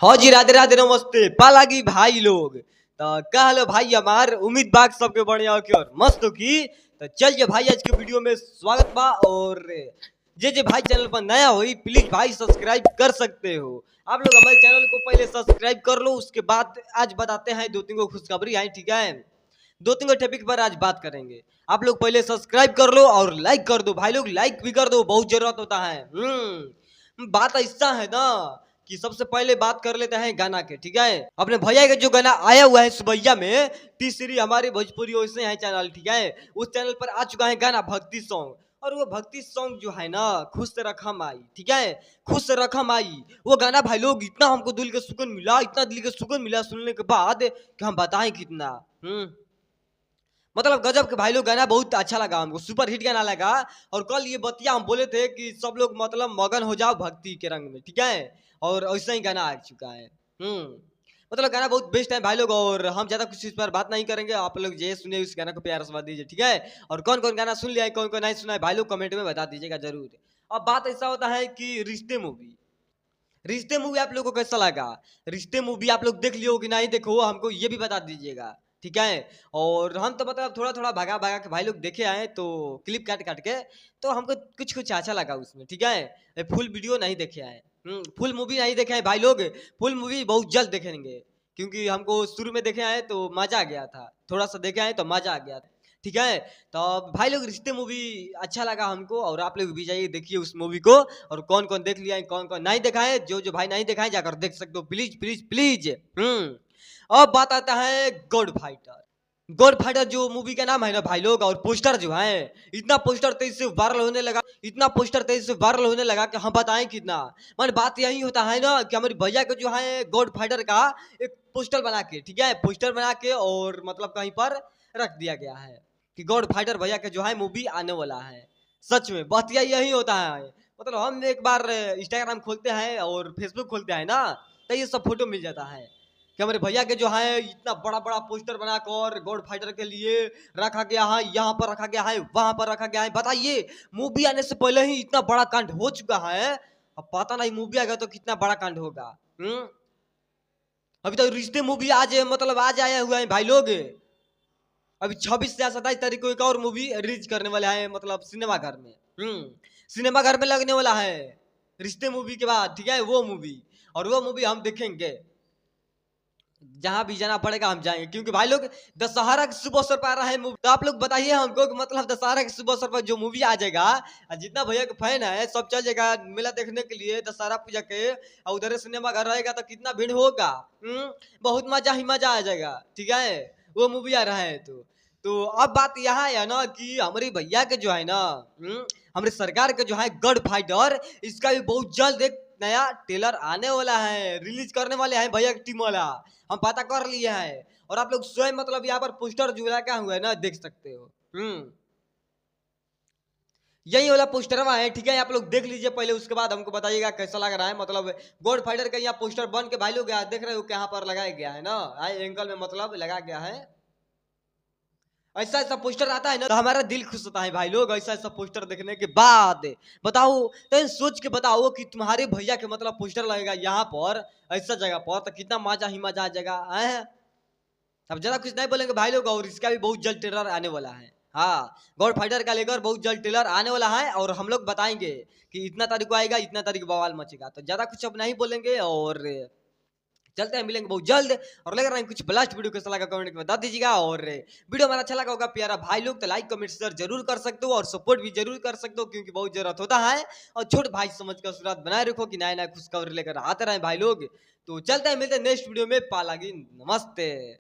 हाँ जी, राधे राधे नमस्ते पालागी भाई लोग। तो कहलो भाई हमार उम्मीद बाग सबके बढ़िया हो की और मस्त हो की। तो चलिए भाई आज के वीडियो में स्वागत बा। और जे भाई चैनल पर नया होई प्लीज भाई सब्सक्राइब कर सकते हो। आप लोग हमारे चैनल को पहले सब्सक्राइब कर लो, उसके बाद आज बताते हैं दो तीन को खुशखबरी आई, ठीक है। दो तीन टॉपिक पर आज बात करेंगे। आप लोग पहले सब्सक्राइब कर लो और लाइक कर दो भाई लोग, लाइक भी कर दो, बहुत जरूरत होता है। बात ऐसा है ना कि सबसे पहले बात कर लेते हैं गाना के, ठीक है। अपने भैया के जो गाना आया हुआ है सुबैया में तीसरी हमारी भोजपुरी वैसे है चैनल, ठीक है। उस चैनल पर आ चुका है गाना भक्ति सॉन्ग। और वो भक्ति सॉन्ग जो है ना खुश रखम आई, ठीक है। खुश रखम आई वो गाना भाई लोग इतना हमको दिल के सुकून मिला, इतना दिल के सुकून मिला सुनने के बाद कि हम बताएं कितना। मतलब गजब के भाई लोग गाना बहुत अच्छा लगा हमको, सुपर हिट गाना लगा। और कल ये बतिया हम बोले थे कि सब लोग मतलब मगन हो जाओ भक्ति के रंग में, ठीक है। और ऐसा ही गाना आ चुका है। मतलब गाना बहुत बेस्ट है भाई लोग। और हम ज्यादा कुछ इस पर बात नहीं करेंगे, आप लोग जे सुनिए उस गाना को प्यार से दीजिए, ठीक है। और कौन कौन गाना सुन लिया है कौन कौन नहीं सुना है भाई लोग कमेंट में बता दीजिएगा जरूर। अब बात ऐसा होता है कि रिश्ते मूवी आप लोगों को कैसा लगा। रिश्ते मूवी आप लोग देख लियो कि नहीं देखो हमको ये भी बता दीजिएगा, ठीक है। और हम तो मतलब थोड़ा थोड़ा भागा भागा के भाई लोग देखे आए तो क्लिप काट काट के, तो हमको कुछ कुछ अच्छा लगा उसमें, ठीक है। फुल वीडियो नहीं देखे आए, फुल मूवी नहीं देखे हैं भाई लोग। फुल मूवी बहुत जल्द देखेंगे क्योंकि हमको शुरू में देखे आए तो मजा आ गया था, थोड़ा सा देखे आए तो मजा आ गया था, ठीक है। तो भाई लोग रिश्ते मूवी अच्छा लगा हमको और आप लोग भी जाइए देखिए उस मूवी को। और कौन कौन देख लिया है कौन कौन नहीं देखा है, जो जो भाई नहीं देखा है जाकर देख सकते हो, प्लीज प्लीज प्लीज। अब बात आता है गॉड फाइटर। गॉड फाइटर जो मूवी का नाम है ना भाई लोग, और पोस्टर जो है इतना पोस्टर तेज से वायरल होने लगा, इतना पोस्टर तेज से वायरल होने लगा कि हम बताएं कितना। मान बात यही होता है ना कि हमारे भैया को जो है गॉड फाइटर का एक पोस्टर बना के, ठीक है, पोस्टर बना के और मतलब कहीं पर रख दिया गया है कि गॉड फाइटर भैया के जो है मूवी आने वाला है। सच में बात यही होता है। मतलब हम एक बार इंस्टाग्राम खोलते हैं और फेसबुक खोलते हैं ना, तो ये सब फोटो मिल जाता है कि हमारे भैया के जो है इतना बड़ा बड़ा पोस्टर बनाकर गॉड फाइटर के लिए रखा गया है, यहाँ पर रखा गया है, वहां पर रखा गया है। बताइए मूवी आने से पहले ही इतना बड़ा कांड हो चुका है, अब पता नहीं मूवी आएगा तो कितना बड़ा कांड होगा। अभी तो रिश्ते मूवी आज मतलब आज आया हुआ है भाई लोग। अभी 26 या 27 तारीख को एक और मूवी रिलीज करने वाला है, मतलब सिनेमा घर में। सिनेमा घर में लगने वाला है रिश्ते मूवी के बाद, ठीक है, वो मूवी। और वो मूवी हम देखेंगे, जहां भी जाना पड़ेगा हम जाएंगे क्योंकि भाई लोग दशहरा के शुभ अवसर पर आ रहा है मूवी। तो आप लोग बताइए हमको कि मतलब दशहरा के शुभ अवसर पर जो मूवी आ जाएगा, जितना भैया के फैन है सब चल जाएगा मेला देखने के लिए दशहरा पूजा के, और उधर सिनेमा घर रहेगा तो कितना भीड़ होगा। बहुत मजा ही मजा आ जाएगा, ठीक है। वो मूवी आ रहा है तो अब बात यहाँ है ना कि हमारे भैया के जो है ना, हमारे सरकार के जो है गॉड फाइटर, इसका भी बहुत जल्द एक नया ट्रेलर आने वाला है, रिलीज करने वाले हैं भैया की टीम वाला। हम पता कर लिए हैं और आप लोग स्वयं मतलब यहाँ पर पोस्टर जो लगा हुआ है ना देख सकते हो। यही वाला पोस्टर है, ठीक है। आप लोग देख लीजिए पहले, उसके बाद हमको बताइएगा कैसा लग रहा है। मतलब गॉड फाइटर का यहाँ पोस्टर बन के भाई लोग देख रहे हो कि यहाँ पर लगाया गया है ना, आई एंगल में मतलब लगा गया है। ऐसा ऐसा पोस्टर आता है ना तो हमारा दिल खुश होता है भाई लोग, ऐसा ऐसा पोस्टर देखने के बाद। बताओ तो सोच के बताओ कि तुम्हारे भैया के मतलब पोस्टर लगेगा यहाँ पर ऐसा जगह पर, तो कितना मजा ही मजा आ जाएगा। अब ज्यादा कुछ नहीं बोलेंगे भाई लोग। और इसका भी बहुत जल्द ट्रेलर आने वाला है। हाँ, गॉड फाइटर का लेकर बहुत जल्द ट्रेलर आने वाला है और हम लोग बताएंगे कि इतना तारीख को आएगा, इतना तारीख बवाल मचेगा। तो ज्यादा कुछ अब नहीं बोलेंगे और चलते हैं, मिलेंगे बहुत जल्द। और लग रहा है कुछ ब्लास्ट वीडियो कैसा लगा कमेंट में बता दीजिएगा। और वीडियो हमारा अच्छा लगा होगा प्यारा भाई लोग तो लाइक कमेंट शेयर जरूर कर सकते हो और सपोर्ट भी जरूर कर सकते हो क्योंकि बहुत जरूरत होता है। और छोटे भाई समझ कर सुरात बनाए रखो कि नया नया खुशखबरी लेकर आते रहे भाई लोग। तो चलते हैं, मिलते हैं नेक्स्ट वीडियो में। पालागी नमस्ते।